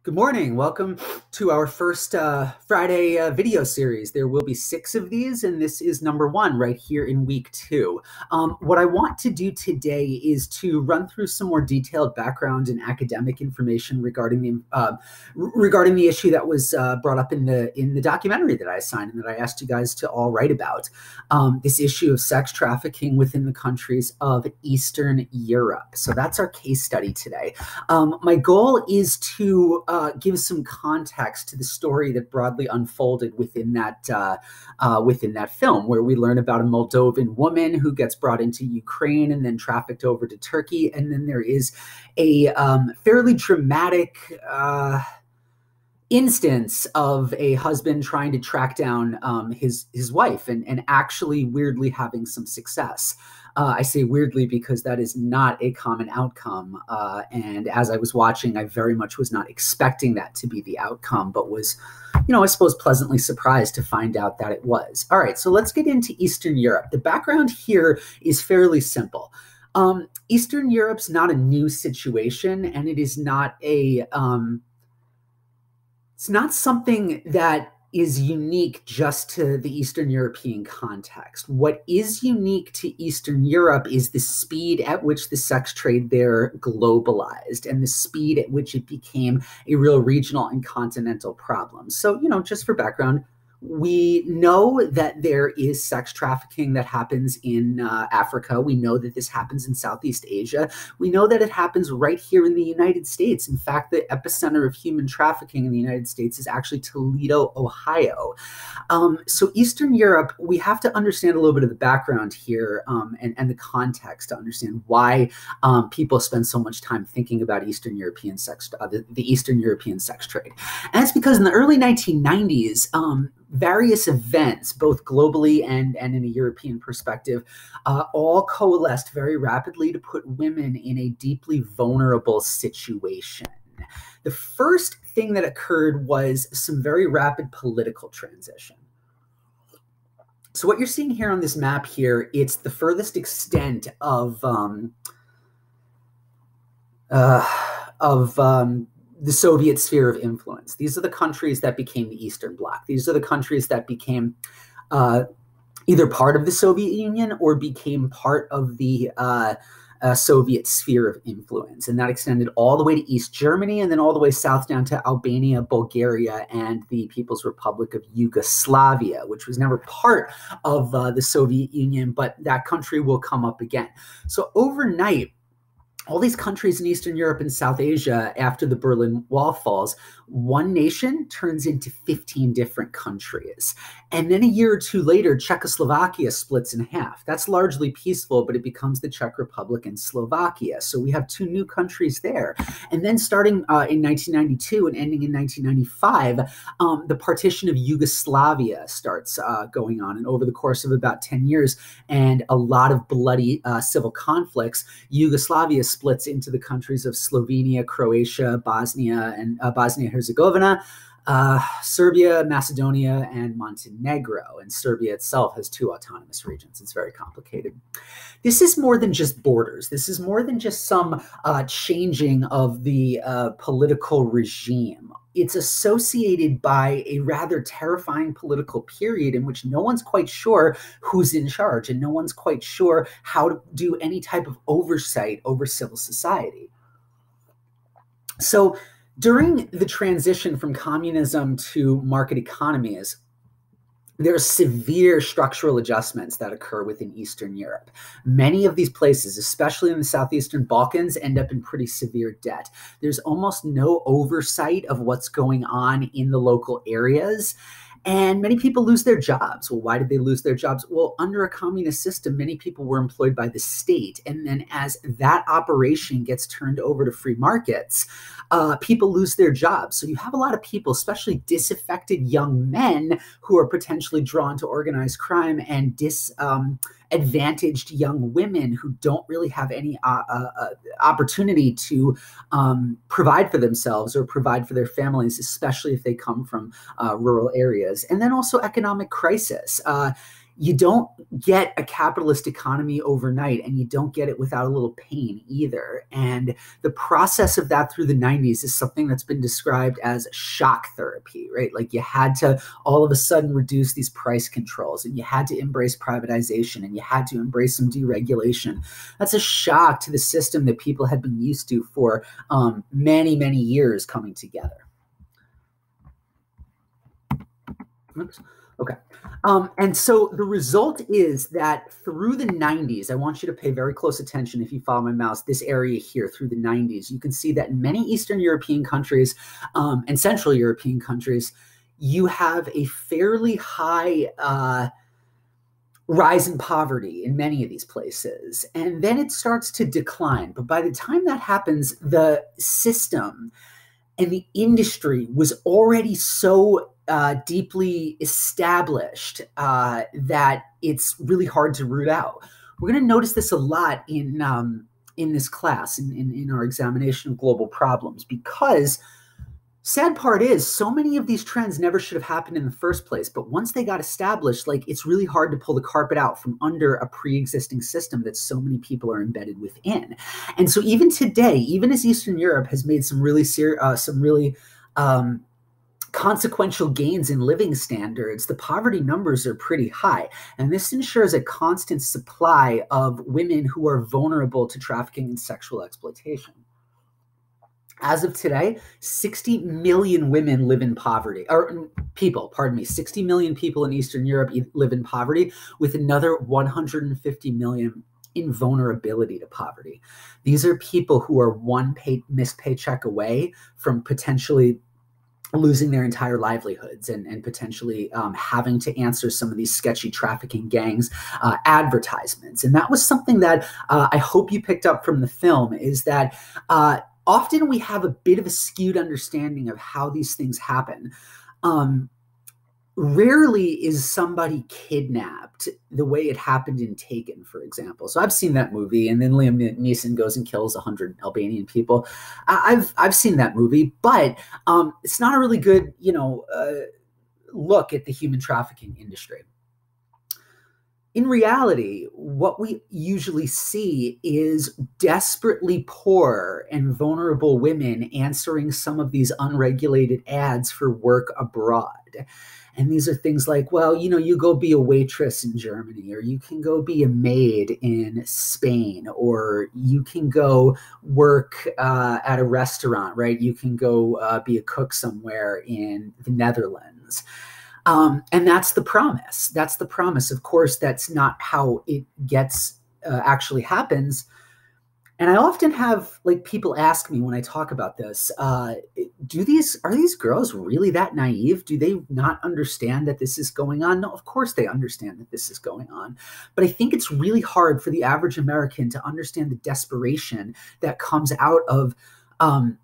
Good morning. Welcome to our first Friday video series. There will be 6 of these, and this is number 1 right here in week 2. What I want to do today is to run through some more detailed background and academic information regarding the issue that was brought up in the documentary that I assigned and that I asked you guys to all write about. This issue of sex trafficking within the countries of Eastern Europe. So that's our case study today. My goal is to give some context to the story that broadly unfolded within that film, where we learn about a Moldovan woman who gets brought into Ukraine and then trafficked over to Turkey, and then there is a fairly dramatic instance of a husband trying to track down his wife and actually weirdly having some success. I say weirdly because that is not a common outcome. And as I was watching, I very much was not expecting that to be the outcome, but was, I suppose pleasantly surprised to find out that it was. All right, so let's get into Eastern Europe. The background here is fairly simple. Eastern Europe's not a new situation, and it is not it's not something that is unique just to the Eastern European context. What is unique to Eastern Europe is the speed at which the sex trade there globalized and the speed at which it became a real regional and continental problem. So, just for background, we know that there is sex trafficking that happens in Africa. We know that this happens in Southeast Asia. We know that it happens right here in the United States. In fact, the epicenter of human trafficking in the United States is actually Toledo, Ohio. So Eastern Europe, we have to understand a little bit of the background here and the context to understand why people spend so much time thinking about Eastern European sex, the Eastern European sex trade. And it's because in the early 1990s, various events, both globally and in a European perspective, all coalesced very rapidly to put women in a deeply vulnerable situation. The first thing that occurred was some very rapid political transition. So what you're seeing here on this map here, it's the furthest extent of the Soviet sphere of influence. These are the countries that became the Eastern Bloc. These are the countries that became either part of the Soviet Union or became part of the Soviet sphere of influence. And that extended all the way to East Germany and then all the way south down to Albania, Bulgaria, and the People's Republic of Yugoslavia, which was never part of the Soviet Union, but that country will come up again. So overnight, all these countries in Eastern Europe and South Asia, after the Berlin Wall falls, one nation turns into 15 different countries. And then a year or two later, Czechoslovakia splits in half. That's largely peaceful, but it becomes the Czech Republic and Slovakia. So we have 2 new countries there. And then starting in 1992 and ending in 1995, the partition of Yugoslavia starts going on. And over the course of about 10 years and a lot of bloody civil conflicts, Yugoslavia splits into the countries of Slovenia, Croatia, Bosnia, and Bosnia-Herzegovina, Serbia, Macedonia, and Montenegro. And Serbia itself has 2 autonomous regions. It's very complicated. This is more than just borders. This is more than just some changing of the political regime. It's associated by a rather terrifying political period in which no one's quite sure who's in charge and no one's quite sure how to do any type of oversight over civil society. So during the transition from communism to market economies, there are severe structural adjustments that occur within Eastern Europe. Many of these places, especially in the Southeastern Balkans, end up in pretty severe debt. There's almost no oversight of what's going on in the local areas. And many people lose their jobs. Well, why did they lose their jobs? Well, under a communist system, many people were employed by the state. And then as that operation gets turned over to free markets, people lose their jobs. So you have a lot of people, especially disaffected young men, who are potentially drawn to organized crime, and disadvantaged young women who don't really have any opportunity to provide for themselves or provide for their families, especially if they come from rural areas. And then also economic crisis. You don't get a capitalist economy overnight, and you don't get it without a little pain either. And the process of that through the 90s is something that's been described as shock therapy, right? Like you had to all of a sudden reduce these price controls, and you had to embrace privatization, and you had to embrace some deregulation. That's a shock to the system that people had been used to for many, many years coming together. Oops. Okay. And so the result is that through the 90s, I want you to pay very close attention if you follow my mouse, this area here through the 90s, you can see that in many Eastern European countries and Central European countries, you have a fairly high rise in poverty in many of these places. And then it starts to decline. But by the time that happens, the system and the industry was already so deeply established that it's really hard to root out. We're going to notice this a lot in this class, in our examination of global problems, because sad part is so many of these trends never should have happened in the first place. But once they got established, like it's really hard to pull the carpet out from under a pre-existing system that so many people are embedded within. And so even today, even as Eastern Europe has made some really consequential gains in living standards, the poverty numbers are pretty high. And this ensures a constant supply of women who are vulnerable to trafficking and sexual exploitation. As of today, 60 million women live in poverty, or people, pardon me, 60 million people in Eastern Europe live in poverty, with another 150 million in vulnerability to poverty. These are people who are one missed paycheck away from potentially losing their entire livelihoods and potentially having to answer some of these sketchy trafficking gangs advertisements. And that was something that I hope you picked up from the film, is that often we have a bit of a skewed understanding of how these things happen. Rarely is somebody kidnapped the way it happened in Taken, for example. So I've seen that movie, and then Liam Neeson goes and kills 100 Albanian people. I've seen that movie, but it's not a really good, look at the human trafficking industry. In reality, what we usually see is desperately poor and vulnerable women answering some of these unregulated ads for work abroad. And these are things like, well, you go be a waitress in Germany, or you can go be a maid in Spain, or you can go work at a restaurant, right? You can go be a cook somewhere in the Netherlands. And that's the promise. That's the promise. Of course, that's not how it actually happens. And I often have people ask me when I talk about this, are these girls really that naive? Do they not understand that this is going on? No, of course they understand that this is going on. But I think it's really hard for the average American to understand the desperation that comes out of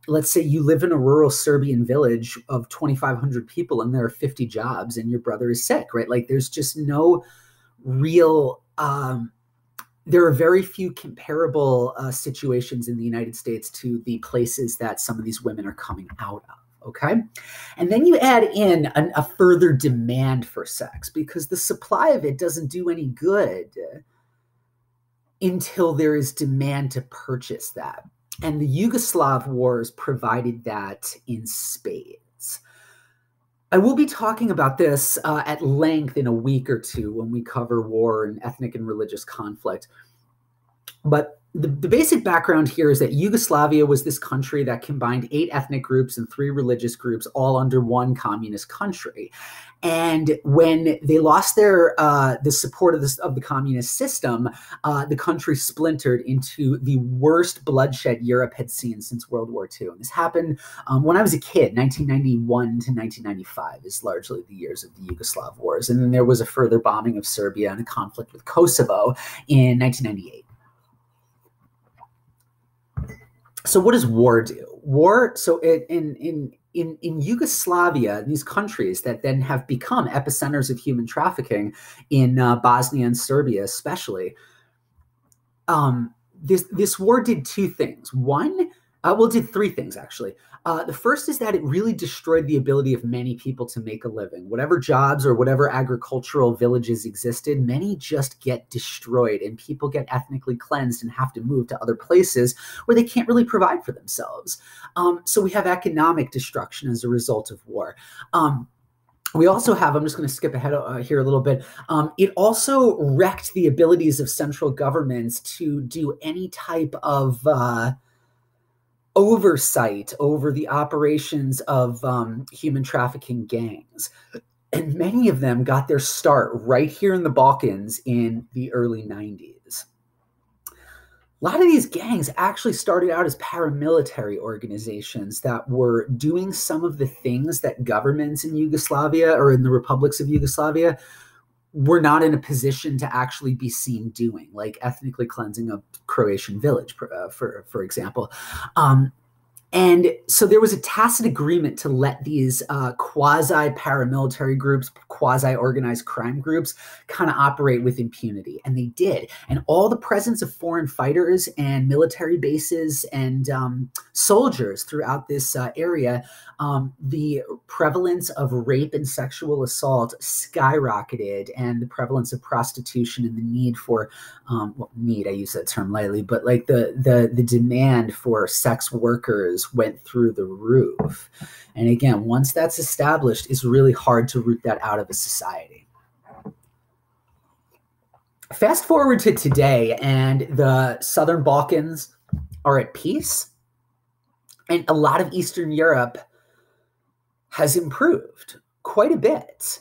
let's say you live in a rural Serbian village of 2,500 people and there are 50 jobs and your brother is sick, right? Like there's just no real, there are very few comparable situations in the United States to the places that some of these women are coming out of, okay? And then you add in a further demand for sex, because the supply of it doesn't do any good until there is demand to purchase that. And the Yugoslav wars provided that in spades. I will be talking about this at length in a week or two when we cover war and ethnic and religious conflict. But the basic background here is that Yugoslavia was this country that combined 8 ethnic groups and 3 religious groups all under one communist country. And when they lost the support of the communist system, the country splintered into the worst bloodshed Europe had seen since World War II. And this happened when I was a kid. 1991 to 1995 is largely the years of the Yugoslav wars. And then there was a further bombing of Serbia and a conflict with Kosovo in 1998. So what does war do? So in Yugoslavia, these countries that then have become epicenters of human trafficking in Bosnia and Serbia especially, this war did 2 things. One, We'll do three things, actually. The first is that it really destroyed the ability of many people to make a living. Whatever jobs or whatever agricultural villages existed, many just get destroyed, and people get ethnically cleansed and have to move to other places where they can't really provide for themselves. So we have economic destruction as a result of war. We also have, I'm just going to skip ahead here a little bit, it also wrecked the abilities of central governments to do any type of oversight over the operations of human trafficking gangs. And many of them got their start right here in the Balkans in the early 90s. A lot of these gangs actually started out as paramilitary organizations that were doing some of the things that governments in Yugoslavia or in the republics of Yugoslavia were not in a position to actually be seen doing, like ethnically cleansing a Croatian village, for example. And so there was a tacit agreement to let these quasi-paramilitary groups, quasi-organized crime groups kind of operate with impunity. And they did. And all the presence of foreign fighters and military bases and soldiers throughout this area, the prevalence of rape and sexual assault skyrocketed, and the prevalence of prostitution and the need for, well, need, I use that term lightly, but like the demand for sex workers went through the roof. And again, once that's established, it's really hard to root that out of a society. Fast forward to today, and the Southern Balkans are at peace, and a lot of Eastern Europe has improved quite a bit.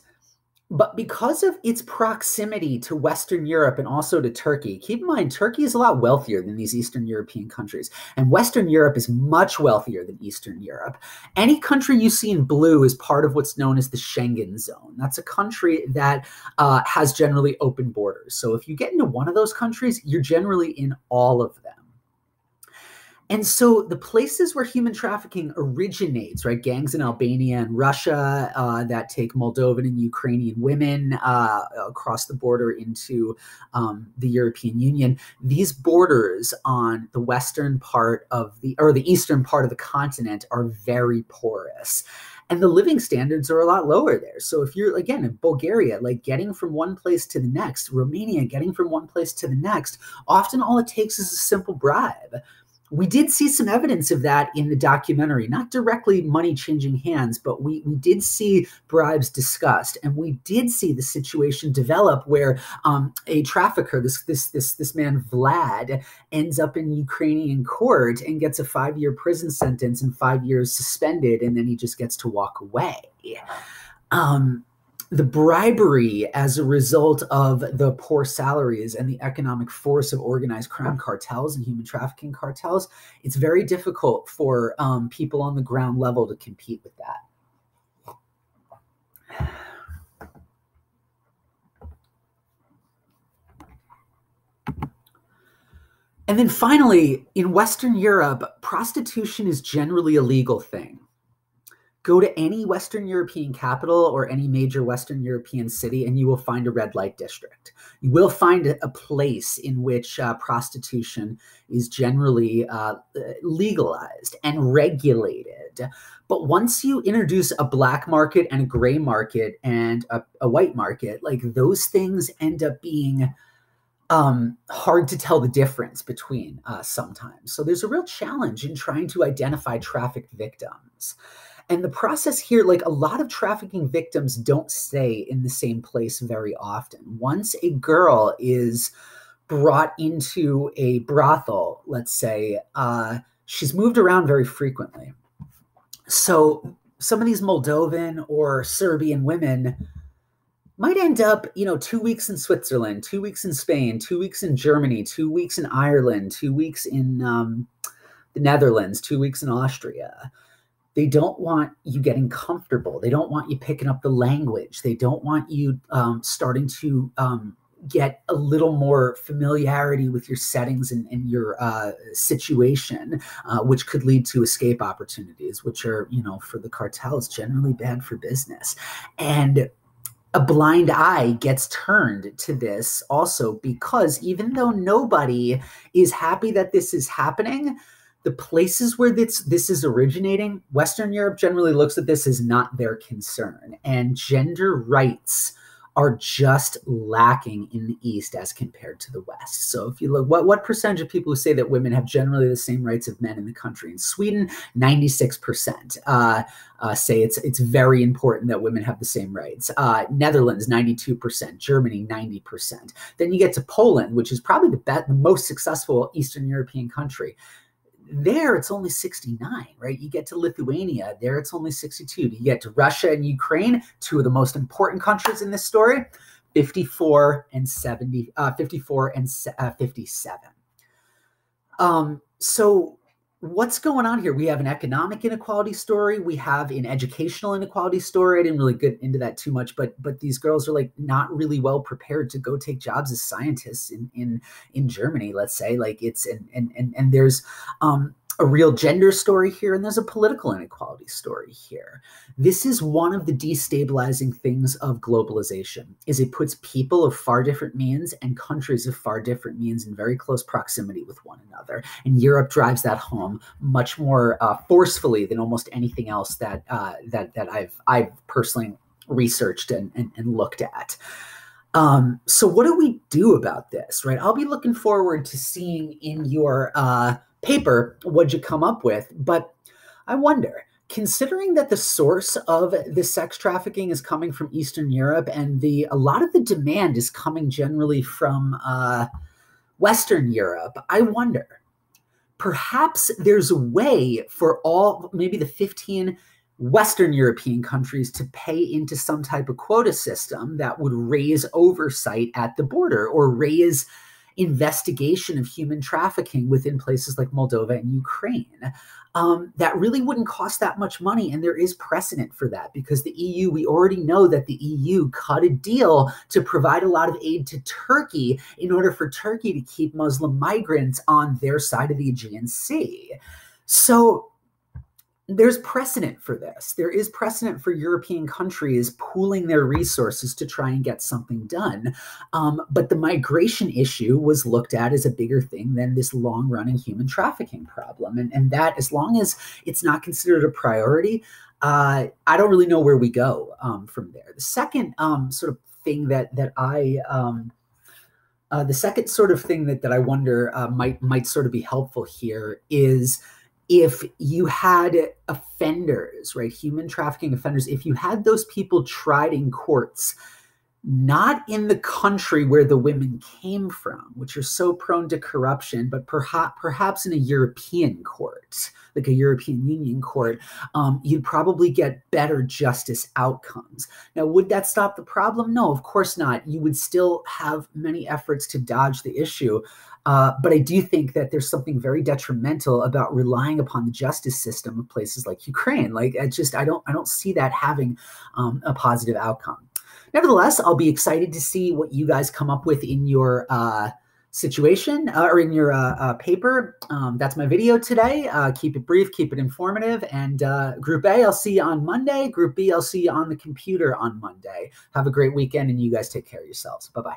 But because of its proximity to Western Europe and also to Turkey, keep in mind, Turkey is a lot wealthier than these Eastern European countries, and Western Europe is much wealthier than Eastern Europe. Any country you see in blue is part of what's known as the Schengen zone. That's a country that has generally open borders. So if you get into one of those countries, you're generally in all of them. And so the places where human trafficking originates, right, gangs in Albania and Russia that take Moldovan and Ukrainian women across the border into the European Union, these borders on the western part of the eastern part of the continent are very porous. And the living standards are a lot lower there. So if you're, again, in Bulgaria, like getting from one place to the next, Romania, getting from one place to the next, often all it takes is a simple bribe. We did see some evidence of that in the documentary, not directly money changing hands, but we did see bribes discussed, and we did see the situation develop where a trafficker, this man Vlad, ends up in Ukrainian court and gets a 5-year prison sentence and 5 years suspended, and then he just gets to walk away. The bribery as a result of the poor salaries and the economic force of organized crime cartels and human trafficking cartels, it's very difficult for people on the ground level to compete with that. And then finally, in Western Europe, prostitution is generally a legal thing. Go to any Western European capital or any major Western European city, and you will find a red light district. You will find a place in which prostitution is generally legalized and regulated. But once you introduce a black market and a gray market and a white market, like those things end up being hard to tell the difference between sometimes. So there's a real challenge in trying to identify trafficked victims. And the process here, like a lot of trafficking victims don't stay in the same place very often. Once a girl is brought into a brothel, let's say, she's moved around very frequently. So some of these Moldovan or Serbian women might end up, 2 weeks in Switzerland, 2 weeks in Spain, 2 weeks in Germany, 2 weeks in Ireland, 2 weeks in the Netherlands, 2 weeks in Austria. They don't want you getting comfortable. They don't want you picking up the language. They don't want you starting to get a little more familiarity with your settings and your situation, which could lead to escape opportunities, which are, for the cartels, generally bad for business. And a blind eye gets turned to this also because even though nobody is happy that this is happening, the places where this is originating, Western Europe generally looks at this as not their concern. And gender rights are just lacking in the East as compared to the West. So if you look, what percentage of people who say that women have generally the same rights of men in the country? In Sweden, 96% say it's very important that women have the same rights. Netherlands, 92%. Germany, 90%. Then you get to Poland, which is probably the most successful Eastern European country. There, it's only 69, right? You get to Lithuania, there it's only 62. You get to Russia and Ukraine, two of the most important countries in this story, 54 and 57. So what's going on here? We have an economic inequality story. We have an educational inequality story. I didn't really get into that too much, but these girls are like not really well prepared to go take jobs as scientists in Germany, let's say. Like it's and there's a real gender story here, and there's a political inequality story here. This is one of the destabilizing things of globalization, is it puts people of far different means and countries of far different means in very close proximity with one another. And Europe drives that home much more forcefully than almost anything else that I've personally researched and looked at. So what do we do about this, right? I'll be looking forward to seeing in your paper what you come up with, but I wonder, considering that the source of the sex trafficking is coming from Eastern Europe and a lot of the demand is coming generally from Western Europe, I wonder, perhaps there's a way for maybe the 15 Western European countries to pay into some type of quota system that would raise oversight at the border or raise investigation of human trafficking within places like Moldova and Ukraine. That really wouldn't cost that much money, and there is precedent for that because the EU, we already know that the EU cut a deal to provide a lot of aid to Turkey in order for Turkey to keep Muslim migrants on their side of the Aegean Sea. So there's precedent for this. There is precedent for European countries pooling their resources to try and get something done. But the migration issue was looked at as a bigger thing than this long-running human trafficking problem. And that, as long as it's not considered a priority, I don't really know where we go from there. The second sort of thing that I wonder might sort of be helpful here is, if you had offenders, right, human trafficking offenders, if you had those people tried in courts, not in the country where the women came from, which are so prone to corruption, but perhaps in a European court, like a European Union court, you'd probably get better justice outcomes. Now, would that stop the problem? No, of course not. You would still have many efforts to dodge the issue. But I do think that there's something very detrimental about relying upon the justice system of places like Ukraine. Like, I don't see that having a positive outcome. Nevertheless, I'll be excited to see what you guys come up with in your situation or in your paper. That's my video today. Keep it brief, keep it informative. And Group A, I'll see you on Monday. Group B, I'll see you on the computer on Monday. Have a great weekend, and you guys take care of yourselves. Bye-bye.